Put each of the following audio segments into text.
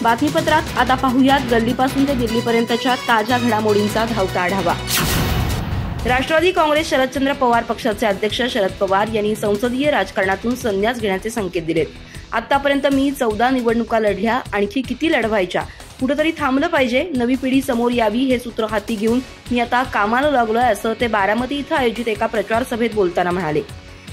बातमीपत्रात आता पाहूयात गल्लीपासून ते दिल्लीपर्यंतच्या ताज्या घडामोडींचा धावता आढावा। राष्ट्रवादी काँग्रेस शरदचंद्र पवार पक्षाचे अध्यक्ष शरद पवार यांनी संसदीय राजकारणातून संन्यास घेण्याचे संकेत दिलेत। आतापर्यंत मी 14 निवडणुका लढल्या, आणखी किती लढवायच्या, कुठेतरी थांबलं पाहिजे, नवी पिढी समोर यावी हे सूत्र हाती घेऊन मी आता कामाला लागलोय, असं ते बारामती इथं आयोजित एका प्रचार सभेत बोलताना म्हणाले।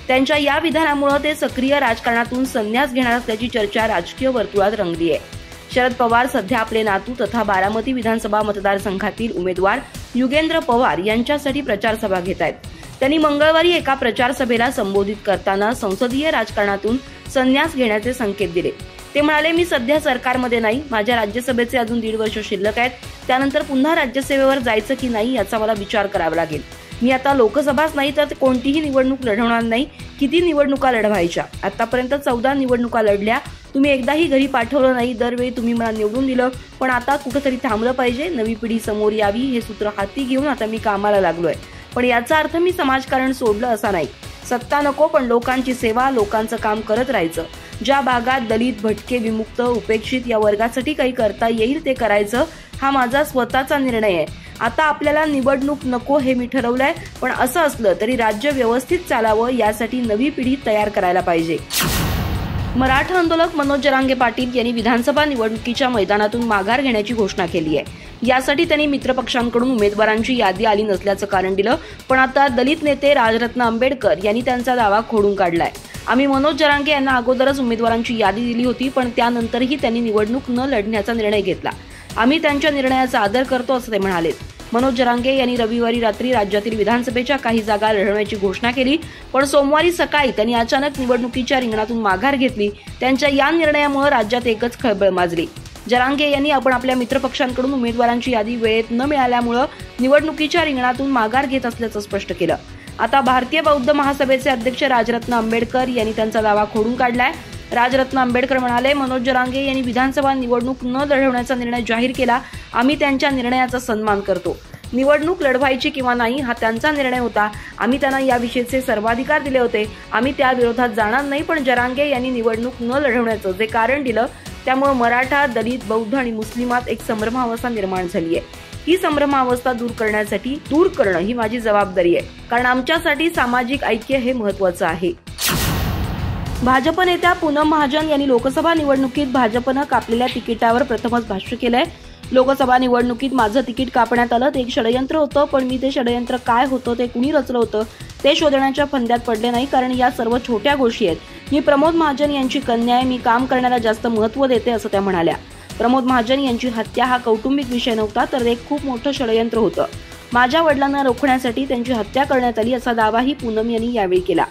त्यांच्या या विधानामुळे ते सक्रिय राजकारणातून संन्यास घेणार असल्याची चर्चा राजकीय वर्तुळात रंगली आहे। शरद पवार सध्या आपले नातू तथा बारामती विधानसभा मतदारसंघातील उमेदवार युगेंद्र पवार यांच्यासाठी प्रचार सभा घेत आहेत। त्यांनी मंगळवारी एका प्रचार सभेला संबोधित करताना संसदीय राजकारणातून संन्यास घेण्याचे संकेत दिले। ते म्हणाले, मी सध्या सरकारमध्ये नाही, माझ्या राज्यसभेचे अजून 1.5 वर्ष शिल्लक आहेत, त्यानंतर पुन्हा राज्यसेवेवर जायचं की नाही याचा मला विचार करावा लागेल। मी आता लोकसभाच नाही तर कोणतीही निवडणूक लढवणार नाही, किती निवडणुका लढवायच्या, आतापर्यंत 14 निवडणुका लढल्या, तुम्ही एकदाही घरी पाठवलं नाही, दरवेळी तुम्ही मला निवडून दिलं, पण आता कुठेतरी थांबलं पाहिजे, नवी पिढी समोर यावी हे सूत्र हाती घेऊन आता मी कामाला लागलोय। पण याचा अर्थ मी समाजकारण सोडलं असा नाही, सत्ता नको पण लोकांची सेवा, लोकांचं काम करत राहायचं। ज्या भागात दलित, भटके, विमुक्त, उपेक्षित या वर्गासाठी काही करता येईल ते करायचं, हा माझा स्वतःचा निर्णय आहे। आता आपल्याला निवडणूक नको हे मी ठरवलंय, पण असं असलं तरी राज्य व्यवस्थित चालावं यासाठी नवी पिढी तयार करायला पाहिजे। मराठा आंदोलक मनोज जरांगे पाटील यांनी विधानसभा निवडणुकीच्या मैदानातून माघार घेण्याची घोषणा केली आहे। यासाठी त्यांनी मित्रपक्षांकडून उमेदवारांची यादी आली नसल्याचं कारण दिलं, पण आता दलित नेते राजरत्न आंबेडकर यांनी त्यांचा दावा खोडून काढलाय। आम्ही मनोज जरांगे यांना अगोदरच उमेदवारांची यादी दिली होती, पण त्यानंतरही त्यांनी निवडणूक न लढण्याचा निर्णय घेतला। आम्ही त्यांच्या निर्णयाचा आदर करतो असं ते म्हणाले। मनोज जरांगे यांनी रविवारी रात्री राज्यातील विधानसभेच्या काही जागा लढवण्याची घोषणा केली, पण सोमवारी सकाळी त्यांनी अचानक निवडणुकीच्या रिंगणातून माघार घेतली। त्यांच्या या निर्णयामुळे राज्यात एकच खळबळ माजली। जरांगे यांनी आपण आपल्या मित्रपक्षांकडून उमेदवारांची यादी वेळेत न मिळाल्यामुळे निवडणुकीच्या रिंगणातून माघार घेत असल्याचं स्पष्ट केलं। आता भारतीय बौद्ध महासभेचे अध्यक्ष राजरत्न आंबेडकर यांनी त्यांचा दावा खोडून काढलाय। राजरत्न आंबेडकर म्हणाले, मनोज जरांगे यांनी विधानसभा निवडणूक न लढवण्याचा निर्णय जाहीर केला, आम्ही त्यांच्या निर्णयाचा सन्मान करतो। निवडणूक लढवायची किंवा नाही हा त्यांचा निर्णय होता, आम्ही त्यांना याविषयीचे सर्वाधिकार दिले होते, आम्ही त्या विरोधात जाणार नाही, पण जरांगे यांनी निवडणूक न लढवण्याचं जे कारण दिलं त्यामुळे मराठा, दलित, बौद्ध आणि मुस्लिमात एक संभ्रमावस्था निर्माण झाली आहे। ही संभ्रमावस्था दूर करणं ही माझी जबाबदारी आहे, कारण आमच्यासाठी सामाजिक ऐक्य हे महत्त्वाचं आहे। भाजप नेत्या पूनम महाजन यांनी लोकसभा निवडणुकीत भाजपनं कापलेल्या तिकिटावर प्रथमच भाष्य केलंय। लोकसभा निवडणुकीत माझं तिकीट कापण्यात आलं ते एक षडयंत्र होतं, पण मी ते षडयंत्र काय होतं, ते कुणी रचलं होतं ते शोधण्याच्या फंद्यात पडले नाही, कारण या सर्व छोट्या गोष्टी आहेत। मी प्रमोद महाजन यांची कन्या आहे, मी काम करण्याला जास्त महत्त्व देते असं त्या म्हणाल्या। प्रमोद महाजन यांची हत्या हा कौटुंबिक विषय नव्हता, तर एक खूप मोठं षडयंत्र होतं। माझ्या वडिलांना रोखण्यासाठी त्यांची हत्या करण्यात आली असा दावाही पूनम यांनी यावेळी केला।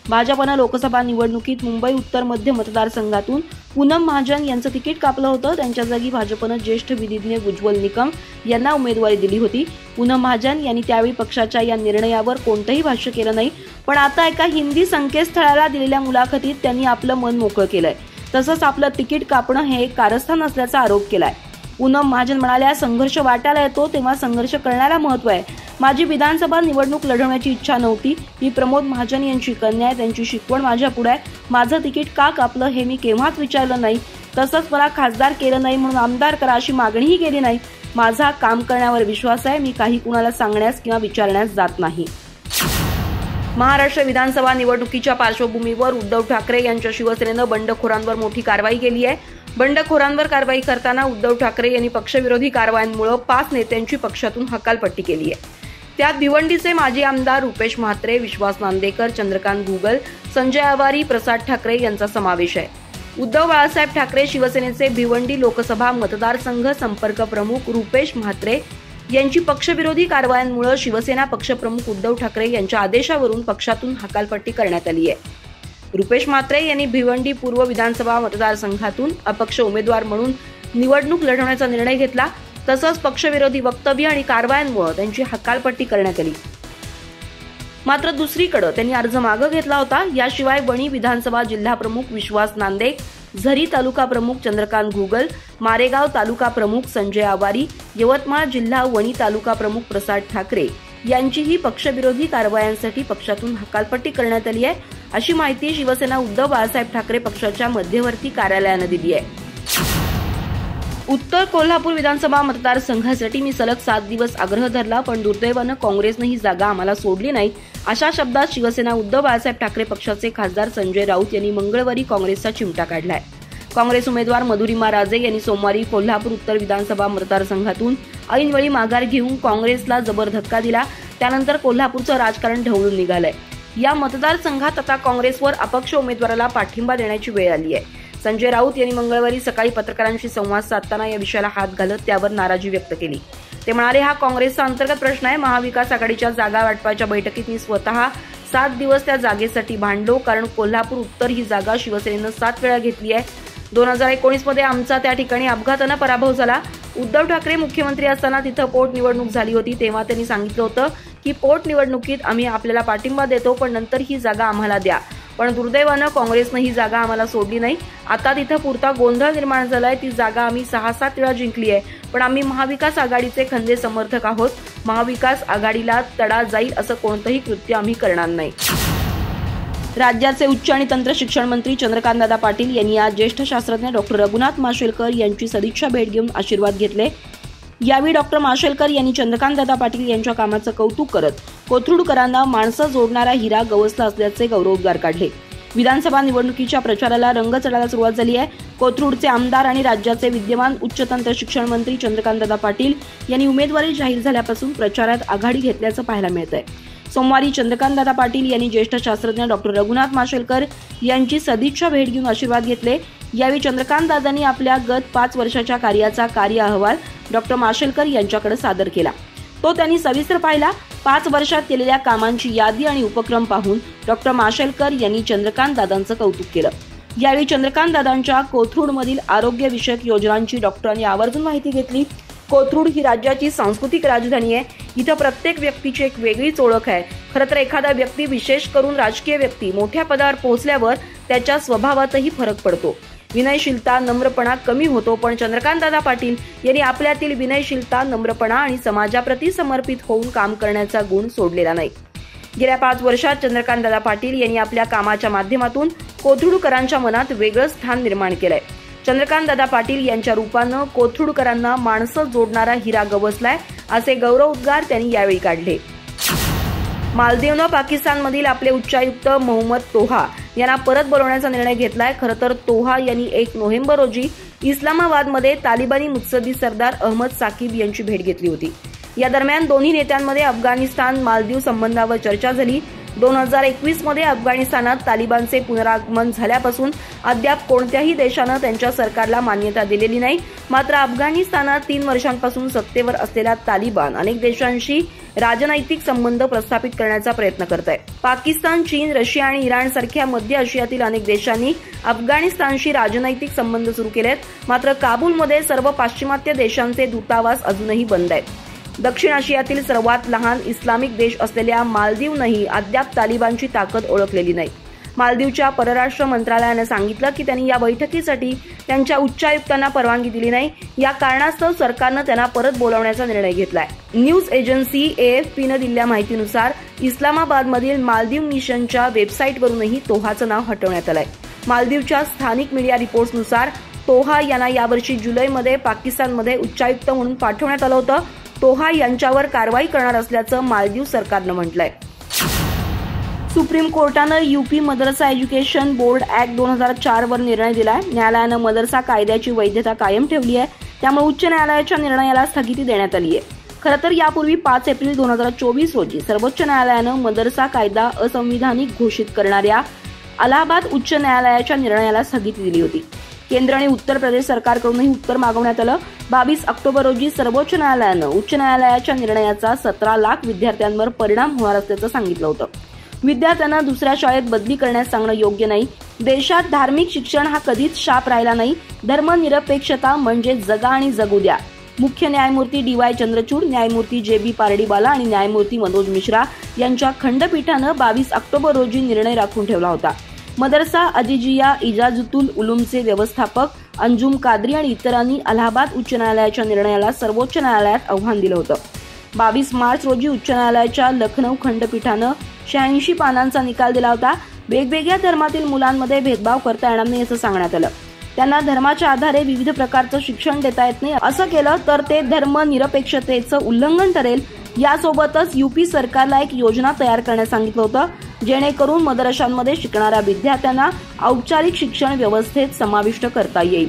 भाजपनं लोकसभा निवडणुकीत मुंबई उत्तर मध्य मतदारसंघातून पूनम महाजन यांचं तिकीट कापलं होतं, त्यांच्या जागी भाजपनं ज्येष्ठ विधिज्ञ उज्ज्वल निकम यांना उमेदवारी दिली होती। पूनम महाजन यांनी त्यावेळी पक्षाच्या या निर्णयावर कोणतंही भाष्य केलं नाही, पण आता एका हिंदी संकेतस्थळाला दिलेल्या मुलाखतीत त्यांनी आपलं मन मोकळं केलंय, तसंच आपलं तिकीट कापणं हे एक कारस्थान असल्याचा आरोप केलाय। पूनम महाजन म्हणाल्या, संघर्ष वाटायला येतो तेव्हा संघर्ष करण्याला महत्त्व आहे। माझी विधानसभा निवडणूक लढवण्याची इच्छा नव्हती, मी प्रमोद महाजन यांची कन्या आहे, त्यांची शिकवण माझ्या पुढे आहे, माझं तिकीट का कापलं हे मी केव्हाच विचारलं नाही, तसंच मला खासदार केलं नाही म्हणून आमदार करा अशी मागणीही केली नाही। माझा काम करण्यावर विश्वास आहे, मी काही कुणाला सांगण्यास किंवा विचारण्यास जात नाही। महाराष्ट्र विधानसभा निवडणुकीच्या पार्श्वभूमीवर उद्धव ठाकरे यांच्या शिवसेनेनं बंडखोरांवर मोठी कारवाई केली आहे। बंडखोरांवर कारवाई करताना उद्धव ठाकरे यांनी पक्षविरोधी कारवायांमुळे 5 नेत्यांची पक्षातून हकालपट्टी केली आहे। त्यात भिवंडीचे माजी आमदार रुपेश म्हात्रे, विश्वास नांदेकर, चंद्रकांत घुगल, संजय आवारी, प्रसाद ठाकरे यांचा समावेश आहे। उद्धव बाळासाहेब ठाकरे शिवसेनेचे भिवंडी लोकसभा मतदारसंघ संपर्क प्रमुख रुपेश म्हात्रे यांची पक्षविरोधी कारवायांमुळे शिवसेना पक्षप्रमुख उद्धव ठाकरे यांच्या आदेशावरून पक्षातून हकालपट्टी करण्यात आली आहे। रुपेश म्हात्रे यांनी भिवंडी पूर्व विधानसभा मतदारसंघातून अपक्ष उमेदवार म्हणून निवडणूक लढवण्याचा निर्णय घेतला, तसंच पक्षविरोधी वक्तव्य आणि कारवायांमुळे त्यांची हकालपट्टी करण्यात आली। मात्र दुसरीकडे त्यांनी अर्ज मागे घेतला होता। याशिवाय वणी विधानसभा जिल्हा प्रमुख विश्वास नांदेक, झरी तालुका प्रमुख चंद्रकांत घुगल, मारेगाव तालुका प्रमुख संजय आवारी, यवतमाळ जिल्हा वणी तालुका प्रमुख प्रसाद ठाकरे यांचीही पक्षविरोधी कारवायांसाठी पक्षातून हकालपट्टी करण्यात आली आहे, अशी माहिती शिवसेना उद्धव बाळासाहेब ठाकरे पक्षाच्या मध्यवर्ती कार्यालयाने दिली आहे। उत्तर कोल्हापूर विधानसभा मतदारसंघासाठी मी सलग 7 दिवस आग्रह धरला, पण दुर्दैवानं काँग्रेसने ही जागा आम्हाला सोडली नाही, अशा शब्दात शिवसेना उद्धव बाळासाहेब ठाकरे पक्षाचे खासदार संजय राऊत यांनी मंगळवारी काँग्रेसचा चिमटा काढलाय. काँग्रेस उमेदवार मधुरिमा राजे यांनी सोमवारी कोल्हापूर उत्तर विधानसभा मतदारसंघातून ऐनवेळी माघार घेऊन काँग्रेसला जबर धक्का दिला. त्यानंतर कोल्हापूरचं राजकारण ढवळून निघालंय. या मतदारसंघात आता काँग्रेसवर अपक्ष उमेदवाराला पाठिंबा देण्याची वेळ आली आहे. संजय राऊत यांनी मंगळवारी सकाळी पत्रकारांशी संवाद साधताना या विषयाला हात घालत त्यावर नाराजी व्यक्त केली. ते म्हणाले, हा काँग्रेसचा अंतर्गत प्रश्न आहे. महाविकास आघाडीच्या जागा वाटपाच्या बैठकीत मी स्वतः 7 दिवस त्या जागेसाठी भांडलो, कारण कोल्हापूर उत्तर ही जागा शिवसेनेनं 7 वेळा घेतली आहे. 2019 मध्ये आमचा त्या ठिकाणी अपघातानं पराभव झाला. उद्धव ठाकरे मुख्यमंत्री असताना तिथं पोटनिवडणूक झाली होती. तेव्हा त्यांनी सांगितलं होतं की पोटनिवडणुकीत आम्ही आपल्याला पाठिंबा देतो, पण नंतर ही जागा आम्हाला द्या. पण दुर्दैवानं काँग्रेसनं ही जागा आम्हाला सोडली नाही. आता तिथं पुरता गोंधळ निर्माण झालाय. ती जागा आम्ही 6-7 वेळा जिंकली आहे, पण आम्ही महाविकास आघाडीचे खंदे समर्थक आहोत. महाविकास आघाडीला तडा जाईल असं कोणतंही कृत्य आम्ही करणार नाही. राज्याचे उच्च आणि तंत्र शिक्षण मंत्री चंद्रकांतदादा पाटील यांनी आज ज्येष्ठ शास्त्रज्ञ डॉक्टर रघुनाथ माशेलकर यांची सदिच्छा भेट घेऊन आशीर्वाद घेतले. यावेळी डॉक्टर माशेलकर यांनी चंद्रकांतदादा पाटील यांच्या कामाचं कौतुक करत कोथरूडकरांना माणसं जोडणारा हिरा गवसला असल्याचे गौरवोद्गार काढले. विधानसभा निवडणुकीच्या प्रचाराला रंग चढायला सुरुवात झाली आहे. कोथरूडचे आमदार आणि राज्याचे विद्यमान उच्च तंत्र शिक्षण मंत्री चंद्रकांतदादा पाटील यांनी उमेदवारी जाहीर झाल्यापासून प्रचारात आघाडी घेतल्याचं पाहायला मिळतंय. सोमवारी चंद्रकांतदादा पाटील यांनी ज्येष्ठ शास्त्रज्ञ डॉक्टर रघुनाथ माशेलकर यांची सदिच्छा भेट घेऊन आशीर्वाद घेतले. यावेळी चंद्रकांतदादांनी आपल्या गत 5 वर्षाच्या कार्याचा कार्य अहवाल डॉक्टर माशेलकर यांच्याकडे सादर केला. तो त्यांनी सविस्तर पाहिला. 5 वर्षात केलेल्या कामांची यादी आणि उपक्रम पाहून डॉक्टर माशेलकर यांनी चंद्रकांतदादांचं कौतुक केलं. यावेळी चंद्रकांतदादांच्या कोथरूडमधील आरोग्यविषयक योजनांची डॉक्टरांनी आवर्जून माहिती घेतली. कोथरूड ही राज्याची सांस्कृतिक राजधानी आहे. इथं प्रत्येक व्यक्तीची एक वेगळीच ओळख आहे. खरं तर एखादा व्यक्ती, विशेष करून राजकीय व्यक्ती, मोठ्या पदावर पोहोचल्यावर त्याच्या स्वभावातही फरक पडतो. विनयशीलता, नम्रपणा कमी होतो, पण चंद्रकांतदादा पाटील यांनी आपल्यातील विनयशीलता, नम्रपणा आणि समाजाप्रती समर्पित होऊन काम करण्याचा गुण सोडलेला नाही. गेल्या 5 वर्षात चंद्रकांतदादा पाटील यांनी आपल्या कामाच्या माध्यमातून कोथरूडकरांच्या मनात वेगळं स्थान निर्माण केलंय. चंद्रकांतदादा पाटील यांच्या रूपानं कोथरूडकरांना माणसं जोडणारा हिरा गवसलाय, असे गौरवोद्गार त्यांनी यावेळी काढले. मालदीवनं पाकिस्तानमधील आपले उच्चायुक्त मोहम्मद तोहा यांना परत बोलवण्याचा निर्णय घेतलाय. खरं तर तोहा यांनी 1 नोव्हेंबर रोजी इस्लामाबादमध्ये तालिबानी मुत्सद्दी सरदार अहमद साकीब यांची भेट घेतली होती. या दरम्यान दोन्ही नेत्यांमध्ये अफगाणिस्तान मालदीव संबंधावर चर्चा झाली. 2021 मध्ये अफगाणिस्तानात तालिबानचे पुनरागमन झाल्यापासून अद्याप कोणत्याही देशानं त्यांच्या सरकारला मान्यता दिलेली नाही. मात्र अफगाणिस्तानात 3 वर्षांपासून सत्तेवर असलेला तालिबान अनेक देशांशी राजनैतिक संबंध प्रस्थापित करण्याचा प्रयत्न करत आहे. पाकिस्तान, चीन, रशिया आणि इराण सारख्या मध्य आशियातील अनेक देशांनी अफगाणिस्तानशी राजनैतिक संबंध सुरू केलेत. मात्र काबूलमध्ये सर्व पाश्चिमात्य देशांचे दूतावास अजूनही बंद आहेत. दक्षिण आशियातील सर्वात लहान इस्लामिक देश असलेल्या मालदीवनंही अद्याप तालिबानची ताकद ओळखलेली नाही. मालदीवच्या परराष्ट्र मंत्रालयानं सांगितलं की त्यांनी या बैठकीसाठी त्यांच्या उच्चायुक्तांना परवानगी दिली नाही. या कारणास्तव सरकारनं त्यांना परत बोलावण्याचा निर्णय घेतलाय. न्यूज एजन्सी AFPनं दिलेल्या माहितीनुसार इस्लामाबादमधील मालदीव मिशनच्या वेबसाईटवरूनही तोहाचं नाव हटवण्यात आलंय. मालदीवच्या स्थानिक मीडिया रिपोर्ट्सनुसार तोहा यांना यावर्षी जुलैमध्ये पाकिस्तानमध्ये उच्चायुक्त म्हणून पाठवण्यात आलं होतं. तोहा यांच्यावर कारवाई करणार असल्याचं मालदीव सरकारनं म्हटलंय. सुप्रीम कोर्टानं UP मदरसा एज्युकेशन बोर्ड ऍक्ट 2004 वर निर्णय दिलाय. न्यायालयानं मदरसा कायद्याची वैधता कायम ठेवली आहे. त्यामुळे उच्च न्यायालयाच्या निर्णयाला स्थगिती देण्यात आली आहे. खरं तर यापूर्वी 5 एप्रिल 2024 रोजी सर्वोच्च न्यायालयानं मदरसा कायदा असंविधानिक घोषित करणाऱ्या अलाहाबाद उच्च न्यायालयाच्या निर्णयाला स्थगिती दिली होती. केंद्र आणि उत्तर प्रदेश सरकारकडूनही उत्तर मागवण्यात आलं. 22 ऑक्टोबर रोजी सर्वोच्च न्यायालयानं उच्च न्यायालयाच्या निर्णयाचा 17 लाख विद्यार्थ्यांवर परिणाम होणार असल्याचं सांगितलं होतं. विद्यार्थ्यांना दुसऱ्या शाळेत बदली करण्यास सांगणं योग्य नाही. देशात धार्मिक शिक्षण हा कधीच शाप राहिला नाही. धर्मनिरपेक्षता म्हणजे जगा आणि जगू द्या. मुख्य न्यायमूर्ती DY चंद्रचूड, न्यायमूर्ती JB पारडीवाला आणि न्यायमूर्ती मनोज मिश्रा यांच्या खंडपीठानं 22 ऑक्टोबर रोजी निर्णय राखून ठेवला होता. मदरसा अजिजिया इजाजुतुल उलूमचे व्यवस्थापक अंजुम कादरी आणि इतरांनी अलाहाबाद उच्च न्यायालयाच्या निर्णयाला सर्वोच्च न्यायालयात आव्हान दिलं होतं. 22 मार्च रोजी उच्च न्यायालयाच्या लखनौ खंडपीठानं 86 पानांचा निकाल दिला होता. वेगवेगळ्या धर्मातील मुलांमध्ये भेदभाव करता येणार नाही असं सांगण्यात आलं. त्यांना धर्माच्या आधारे विविध प्रकारचं शिक्षण देता येत नाही, असं केलं तर ते धर्मनिरपेक्षतेचं उल्लंघन ठरेल। यासोबतच यूपी सरकारला एक योजना तयार करण्यास सांगितलं होतं, जेणेकरून मदरशांमध्ये शिकणाऱ्या विद्यार्थ्यांना औपचारिक शिक्षण व्यवस्थेत समाविष्ट करता येईल।